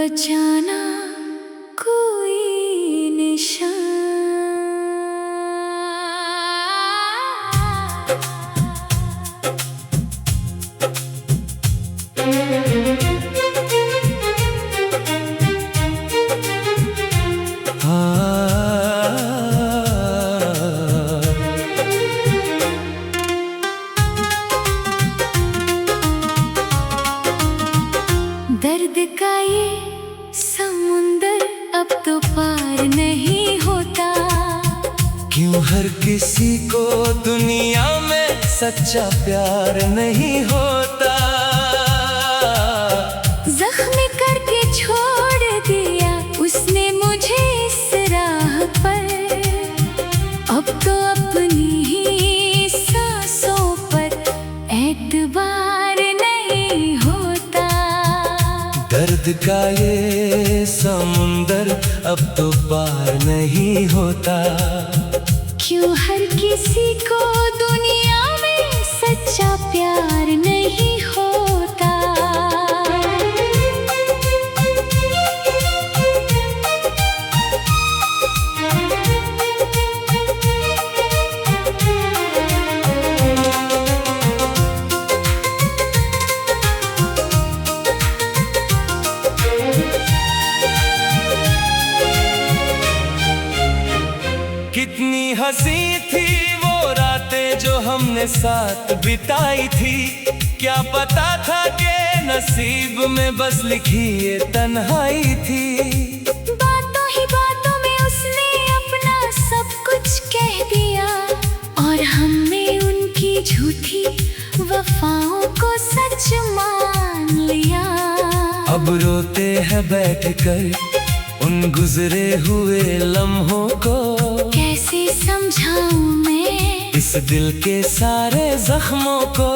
बचाना कोई निशान। दर्द का ये समुंदर अब तो पार नहीं होता। क्यों हर किसी को दुनिया में सच्चा प्यार नहीं होता। जख्म करके छोड़ दिया उसने मुझे इस राह पर, अब तो अपनी ही सांसों पर एतबार नहीं होता। दर्द का ये समुंदर अब तो पार नहीं होता। क्यों हर किसी को दुनिया में सच्चा प्यार नहीं होता। कितनी हंसी थी वो रातें जो हमने साथ बिताई थी। क्या पता था कि नसीब में बस लिखी ये तन्हाई थी। बातों ही बातों में उसने अपना सब कुछ कह दिया और हमने उनकी झूठी वफाओं को सच मान लिया। अब रोते हैं बैठकर उन गुजरे हुए लम्हों को। कैसे समझाऊं मैं इस दिल के सारे जख्मों को।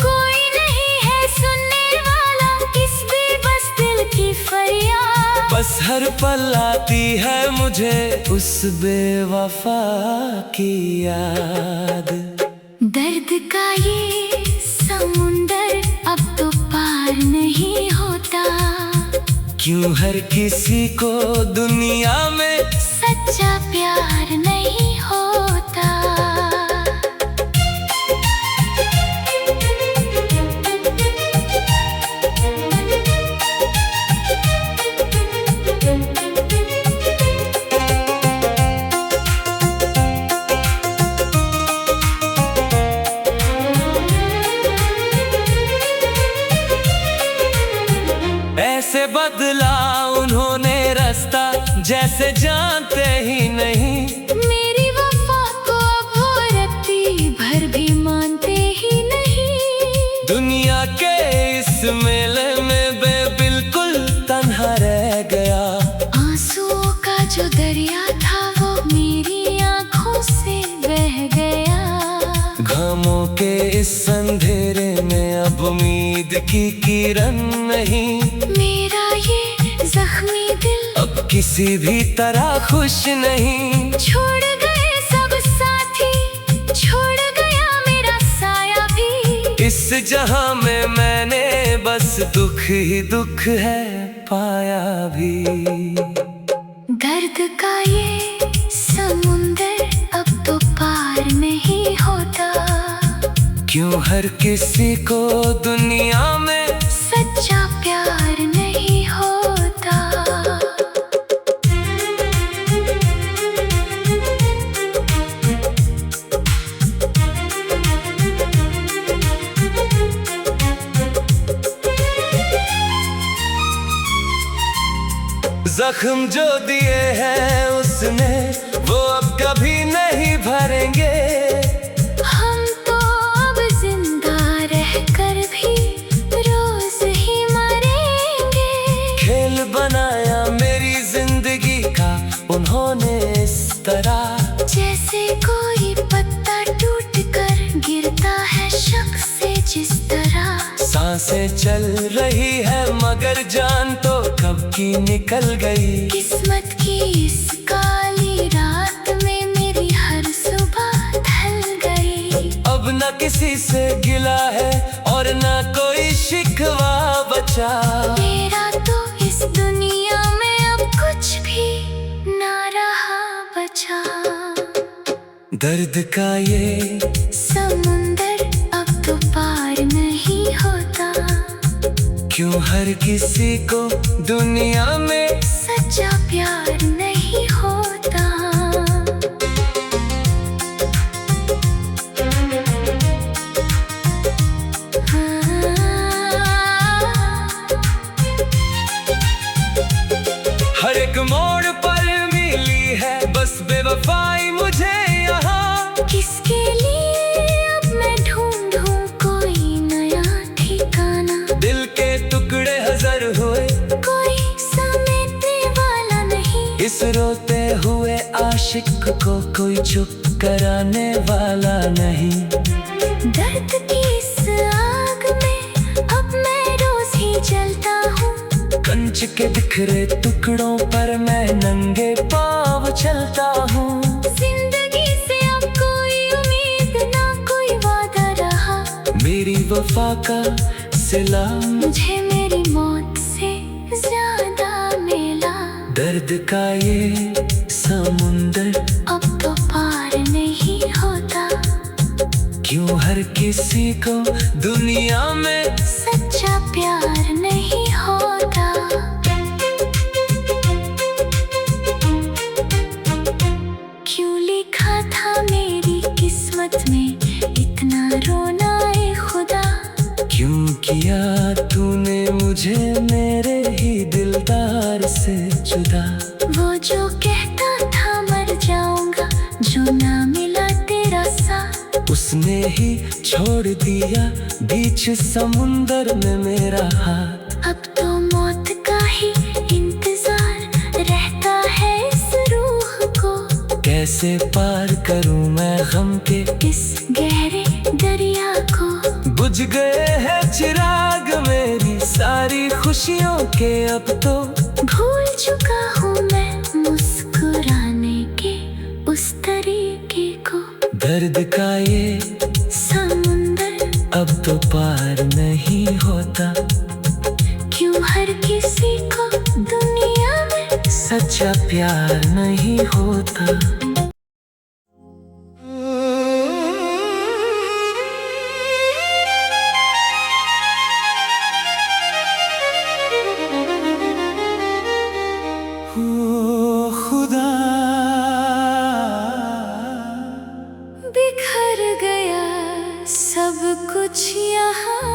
कोई नहीं है सुनने वाला इस बेबस दिल की फरियाद। बस हर पल आती है मुझे उस बेवफा की याद। दर्द का ये समुंदर अब तो पार नहीं होता। क्यों हर किसी को दुनिया में सच्चा प्यार नहीं होता। ऐसे बदला उन्होंने रास्ता जैसे जानते ही नहीं। मेरी वफा को अब वो रत्ती भर भी मानते ही नहीं। दुनिया के इस मेले में बिल्कुल तन्हा रह गया। आंसुओं का जो दरिया था वो मेरी आंखों से बह गया। घामों के इस अंधेरे में अब उम्मीद की किरण नहीं। मेरा ये जख्मी दिल अब किसी भी तरह खुश नहीं। छोड़ गए सब साथी, छोड़ गया मेरा साया भी। इस जहां में मैंने बस दुख ही दुख है पाया भी। दर्द का ये समुंदर अब तो पार नहीं होता। क्यों हर किसी को दुनिया में सच्चा प्यार नहीं होता। जख्म जो दिए हैं उसने वो अब कभी नहीं भरेंगे। हम तो अब जिंदा रहकर भी रोज ही मरेंगे। खेल बनाया मेरी जिंदगी का उन्होंने इस तरह। जैसे कोई पत्ता टूट कर गिरता है शख्स से जिस तरह। सांसें चल रही है मगर जान तो कब की निकल गई। किस्मत की इस काली रात में मेरी हर सुबह ढल गई। अब न किसी से गिला है और न कोई शिकवा बचा। मेरा तो इस दुनिया दर्द का ये समुंदर अब तो पार नहीं होता, क्यों हर किसी को दुनिया में सच्चा प्यार नहीं होता। हर एक मोड़ पर मिली है बस बेवफाई मुझे यहाँ। किसके लिए अब मैं ढूंढूं कोई नया ठिकाना, दिल के टुकड़े हजार हुए कोई समेटने वाला नहीं, इस रोते हुए आशिक को कोई चुप कराने वाला नहीं। दर्द की इस आग में अब मैं रोज ही जलता हूँ, कंच के बिखरे टुकड़ों पर मैं नंगे पाँव चलता हूँ। जिंदगी से अब कोई उम्मीद ना कोई वादा रहा, मेरी वफा का सिला मुझे मेरी मौत से ज्यादा मिला। दर्द का ये समुंदर अब तो पार नहीं होता, क्यों हर किसी को दुनिया में सच्चा प्यार नहीं होता। क्यों लिखा था मेरी किस्मत में इतना रोना ए खुदा, क्यों किया तूने मुझे मेरे ही दिलदार से जुदा। वो जो कहता था मर जाऊंगा जो ना मिला तेरा साथ, उसने ही छोड़ दिया बीच समुंदर में मेरा हाथ। अब तो मौत का ही इंतजार रहता है इस रूह को, कैसे पार करूं मैं गम के इस गहरे दरिया को। बुझ गए हैं चिराग मेरी सारी खुशियों के, अब तो भूल चुका हूँ मैं मुस्कुराने के उस तरीके को। दर्द का ये समुंदर अब तो पार नहीं होता, क्यों हर किसी को दुनिया में सच्चा प्यार नहीं होता। खुदा बिखर गया सब कुछ यहाँ,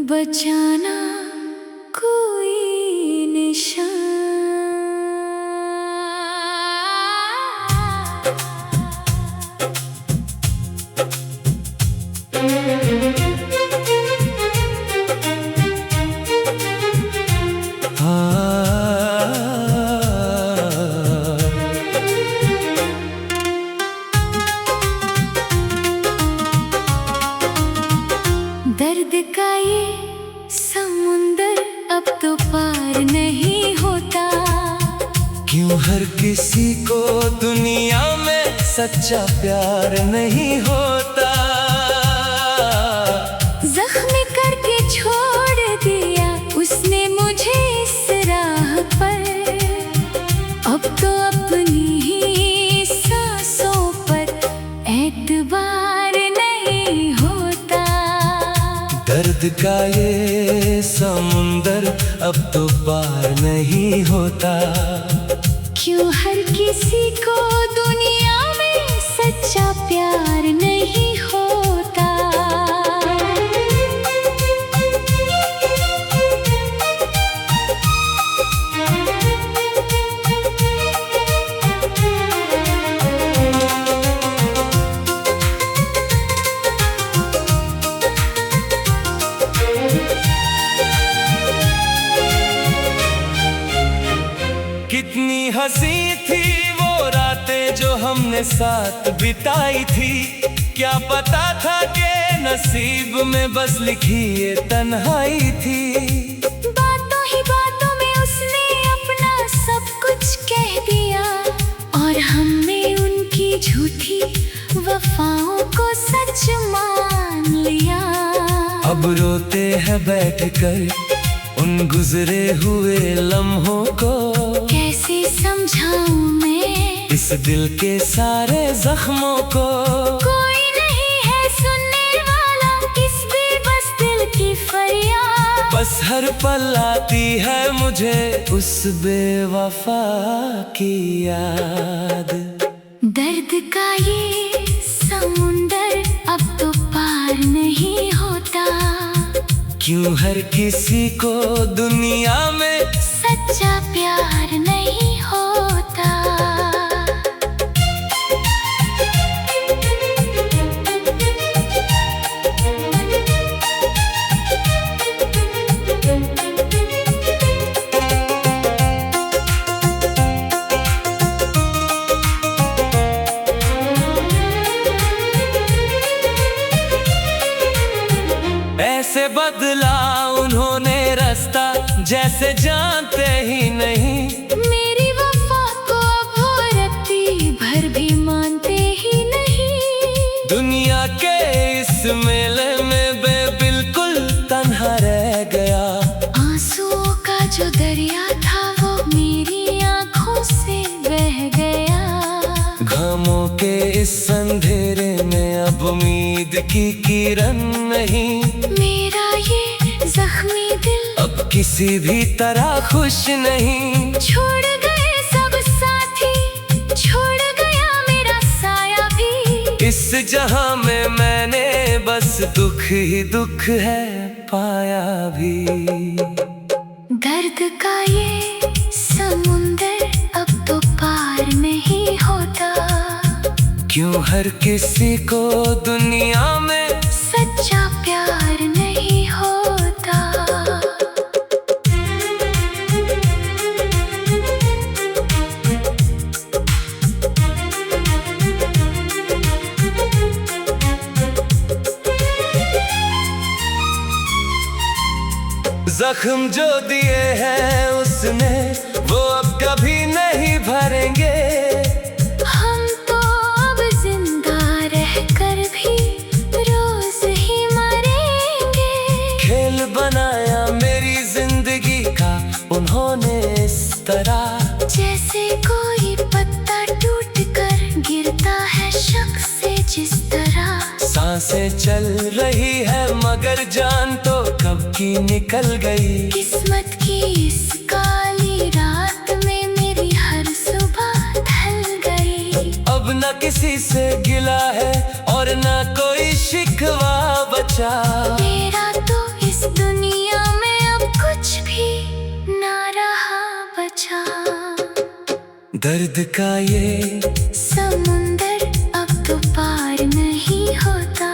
बचाना कोई निशान। दर्द का ये समुंदर अब तो पार नहीं होता, क्यों हर किसी को दुनिया में सच्चा प्यार नहीं होता। जख्म करके छोड़ दिया उसने मुझे इस राह पर, अब तो अपनी ही सांसों पर एतबार नहीं होता। दर्द का ये समुंदर अब तो पार नहीं होता, क्यों हर किसी को दुनिया में सच्चा प्यार नहीं होता। कितनी हंसी थी वो रातें जो हमने साथ बिताई थी, क्या पता था कि नसीब में बस लिखी ये तन्हाई थी। बातों ही बातों में उसने अपना सब कुछ कह दिया, और हमने उनकी झूठी वफाओं को सच मान लिया। अब रोते हैं बैठकर उन गुजरे हुए लम्हों को, कैसे समझाऊं दिल के सारे जख्मों को। कोई नहीं है सुनने वाला इस बेबस दिल की फरियाद। बस हर पल आती है मुझे उस बेवफा की याद। दर्द का ये समुंदर अब तो पार नहीं होता। क्यों हर किसी को दुनिया में सच्चा प्यार नहीं होता। ऐसे बदला उन्होंने रास्ता जैसे जानते ही नहीं। मेरी वफा को अब वो रत्ती भर भी मानते ही नहीं। दुनिया के इस मेले में बिल्कुल तन्हा रह गया। आंसुओं का जो दरिया था वो मेरी आंखों से बह गया। घामों के इस अंधेरे में अब उम्मीद की किरण नहीं। मेरा ये जख्मी दिल अब किसी भी तरह खुश नहीं। छोड़ गए सब साथी, छोड़ गया मेरा साया भी। इस जहां में मैंने बस दुख ही दुख है पाया भी। दर्द का ये समुंदर अब तो पार नहीं होता। क्यों हर किसी को दुनिया में सच्चा प्यार नहीं होता। जख्म जो दिए हैं उसने वो अब कभी नहीं भरेंगे। हम तो अब जिंदा रहकर भी रोज ही मरेंगे। खेल बनाया मेरी जिंदगी का उन्होंने इस तरह। जैसे कोई पत्ता टूट कर गिरता है शख्स से जिस तरह। सांसें चल रही है मगर जान तो कब की निकल गई। किस्मत की इस काली रात में मेरी हर सुबह ढल गई। अब न किसी से गिला है और न कोई शिकवा बचा। मेरा तो इस दुनिया में अब कुछ भी ना रहा बचा। दर्द का ये समुंदर अब तो पार नहीं होता।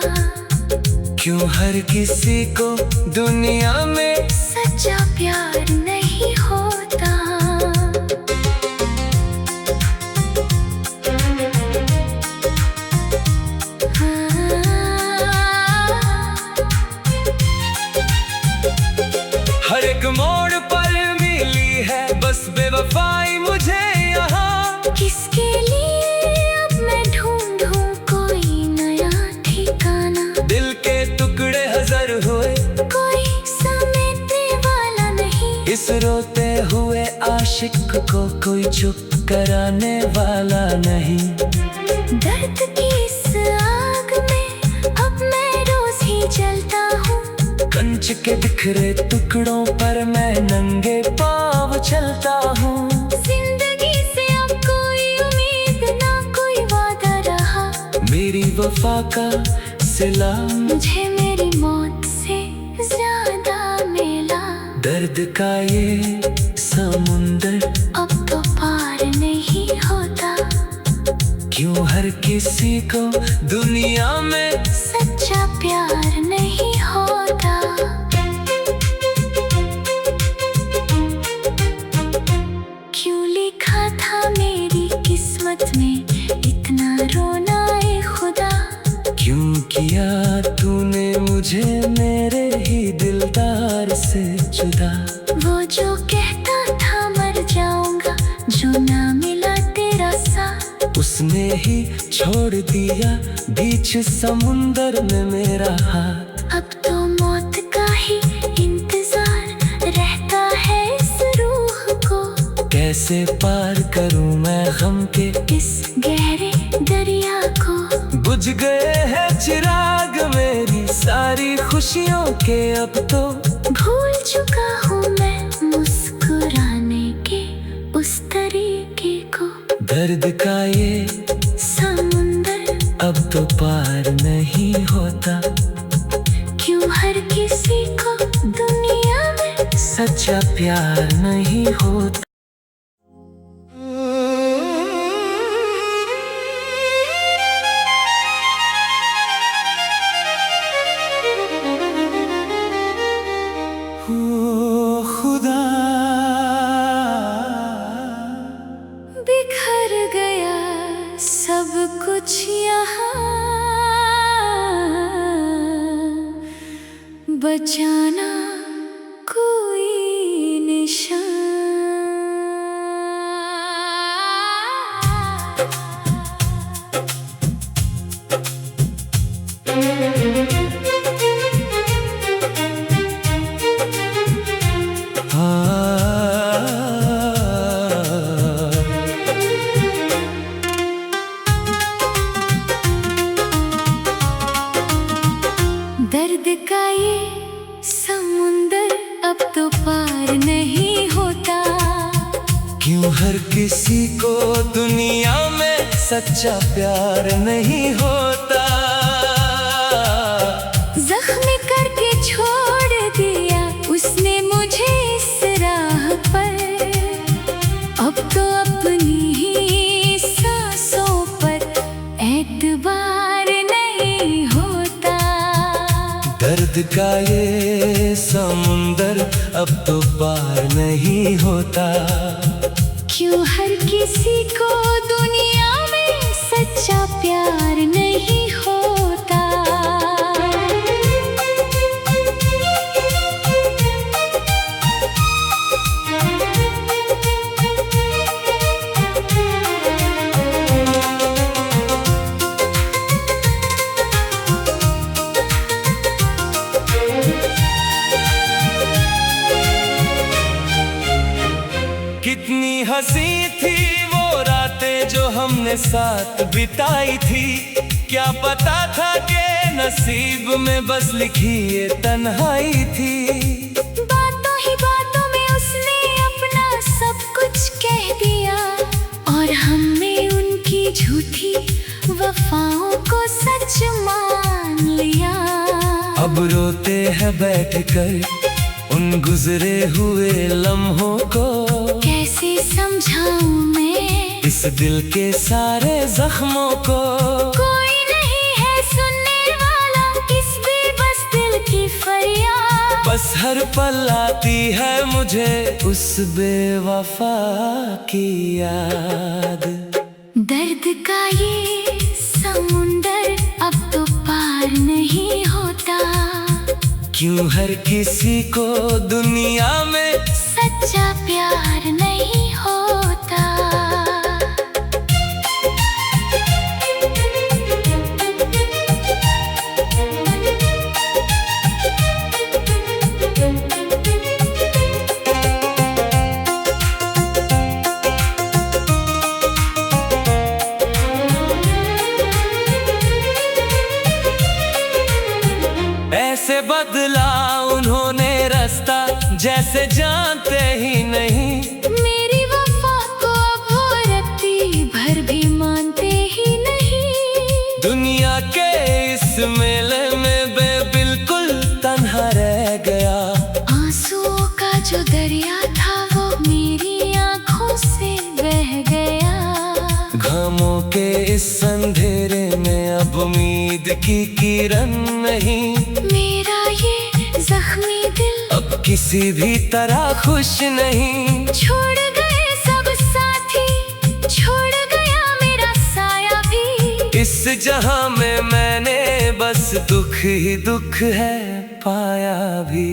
क्यों हर किसी को दुनिया में सच्चा प्यार नहीं होता। हर एक मोड़ पर मिली है बस बेवफाई मुझे यहाँ। किसके लिए अब मैं ढूंढूं कोई नया ठिकाना। दिल के टुकड़े हजार हुए कोई समेटने वाला नहीं। इस रोते हुए आशिक को कोई चुप कराने वाला नहीं। दर्द की इस आग में अब मैं रोज ही जलता हूँ। कंच के बिखरे टुकड़ों पर मैं नंगे पाँव चलता हूँ। जिंदगी से अब कोई उम्मीद ना कोई वादा रहा। मेरी वफा का सिला मुझे मेरी मौत से ज्यादा मिला। दर्द का ये समुंदर अब तो पार नहीं होता। क्यों हर किसी को दुनिया में सच्चा प्यार नहीं होता। क्यों लिखा था मेरी किस्मत में इतना रोना ए खुदा। क्यों किया तूने मुझे मेरे ही दिलदार से जुदा। वो जो कहता था मर जाऊंगा जो ना मिला तेरा साथ। उसने ही छोड़ दिया बीच समुंदर में मेरा हाथ। अब तो मौत का ही इंतजार रहता है इस रूह को। कैसे कैसे पार करूं मैं गम के इस गहरे दरिया को। बुझ गए हैं चिराग मेरी सारी खुशियों के, अब तो भूल चुका हूँ मैं मुस्कुराने के उस तरीके को। दर्द का ये समुंदर अब तो पार नहीं होता, क्यों हर किसी को दुनिया में सच्चा प्यार नहीं होता। ओ खुदा, बिखर गया सब कुछ यहाँ, बचाना कोई निशान। दर्द का ये समुंदर अब तो पार नहीं होता, क्यों हर किसी को दुनिया में सच्चा प्यार नहीं होता। जख्म करके छोड़ दिया उसने मुझे इस राह पर, अब तो अपनी ही सांसों पर एतबार नहीं होता। दर्द का ये समुंदर अब तो पार नहीं होता, क्यों हर किसी को दुनिया में सच्चा प्यार नहीं होता। कितनी हंसी थी वो रातें जो हमने साथ बिताई थी, क्या पता था कि नसीब में बस लिखी ये तन्हाई थी। बातों ही बातों में उसने अपना सब कुछ कह दिया, और हमने उनकी झूठी वफाओं को सच मान लिया। अब रोते हैं बैठकर उन गुजरे हुए लम्हों को, कैसे समझाऊं मैं इस दिल के सारे जख्मों को। कोई नहीं है सुनने वाला इस बेबस दिल की फरियाद, बस हर पल आती है मुझे उस बेवफा की याद। दर्द का ये समुंदर अब तो पार नहीं होता, क्यों हर किसी को दुनिया में सच्चा प्यार नहीं होता। ऐसे बदला उन्होंने रास्ता जैसे जानते ही नहीं, मेरी वफा को अब वो रत्ती भर भी मानते ही नहीं। दुनिया के इस मेले में मैं बिल्कुल तन्हा रह गया। आंसुओं का जो दरिया था वो मेरी आंखों से बह गया। घामों के इस अंधेरे में अब उम्मीद की किरण नहीं, मेरा ये जख्मी दिल अब किसी भी तरह खुश नहीं। छोड़ गए सब साथी, छोड़ गया मेरा साया भी, इस जहां में मैंने बस दुख ही दुख है पाया भी।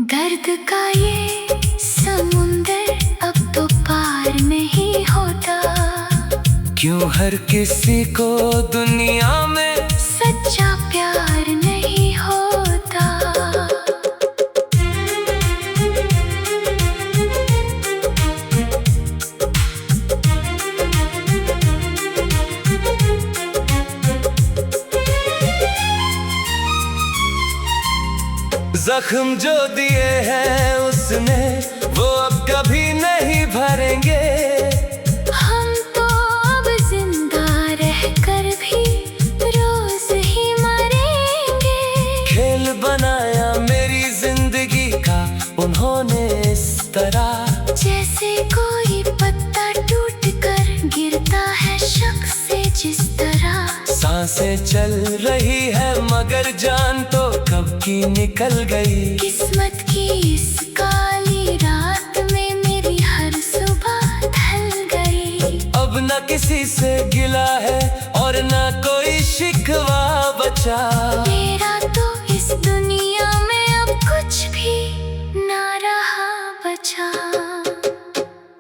दर्द का ये समुंदर अब तो पार नहीं होता, क्यों हर किसी को दुनिया में सच्चा प्यार नहीं होता। जख्म जो दिए हैं उसने वो अब कभी नहीं भरेंगे। हम तो अब जिंदा रहकर भी रोज ही मरेंगे। खेल बनाया मेरी जिंदगी का उन्होंने इस तरह, जैसे कोई पत्ता टूट कर गिरता है शक से जिस तरह। सांसें चल रही है मगर जान तो कब की निकल गई। किस्मत की इस काली रात में मेरी हर सुबह ढल गई। अब न किसी से गिला है और न कोई शिकवा बचा। मेरा तो इस दुनिया में अब कुछ भी ना रहा बचा।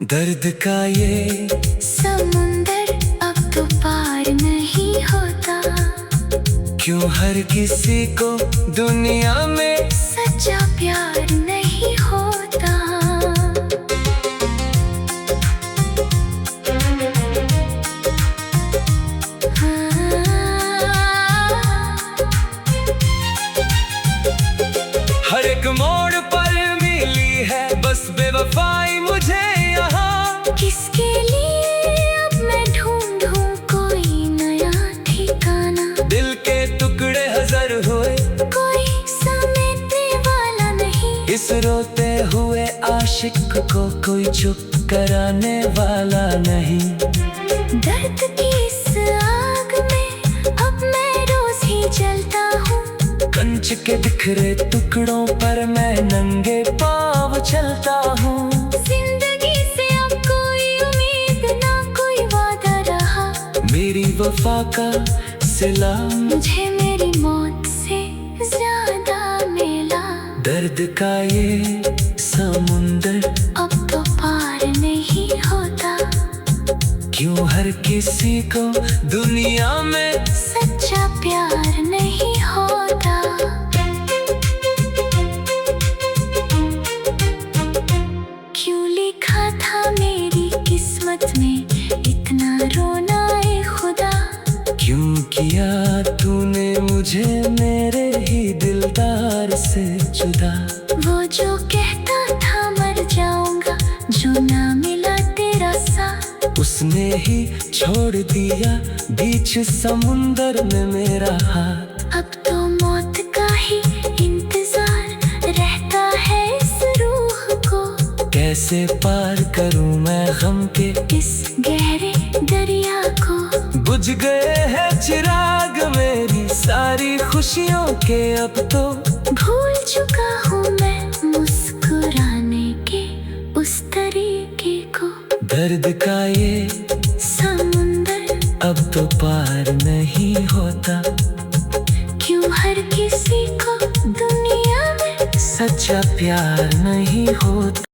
दर्द का ये समुंदर अब तो पार नहीं होता। क्यों हर किसी को दुनिया में सच्चा प्यार नहीं होता। हर एक मोड़ पर मिली है बस बेवफाई मुझे यहाँ। किसके लिए अब मैं ढूंढूं कोई नया ठिकाना। दिल के टुकड़े हजार हुए कोई समेटने वाला नहीं। इस रोते हुए आशिक को कोई चुप कराने वाला नहीं। दर्द की इस आग में अब मैं रोज ही जलता हूँ। कंच के बिखरे टुकड़ों पर मैं नंगे पाँव चलता हूँ। जिंदगी से अब कोई उम्मीद ना कोई वादा रहा। मेरी वफा का सिला मुझे मेरी मौत से ज्यादा मिला। दर्द का ये समुंदर अब तो पार नहीं होता। क्यों हर किसी को दुनिया में सच्चा प्यार नहीं होता। क्यों लिखा था मेरी किस्मत में इतना रोना ए खुदा। क्यों किया तूने मुझे मेरे ही दिलदार से जुदा। वो जो कहता था मर जाऊंगा जो ना मिला तेरा साथ। उसने ही छोड़ दिया बीच समुंदर में मेरा हाथ। अब तो मौत का ही इंतजार रहता है इस रूह को। कैसे पार करूं मैं गम के इस गहरे दरिया को। बुझ गए हैं चिराग मेरी सारी खुशियों के अब तो। भूल चुका हूँ मैं मुस्कुराने के उस तरीके को। दर्द का ये समुंदर अब तो पार नहीं होता। क्यों हर किसी को दुनिया में सच्चा प्यार नहीं होता।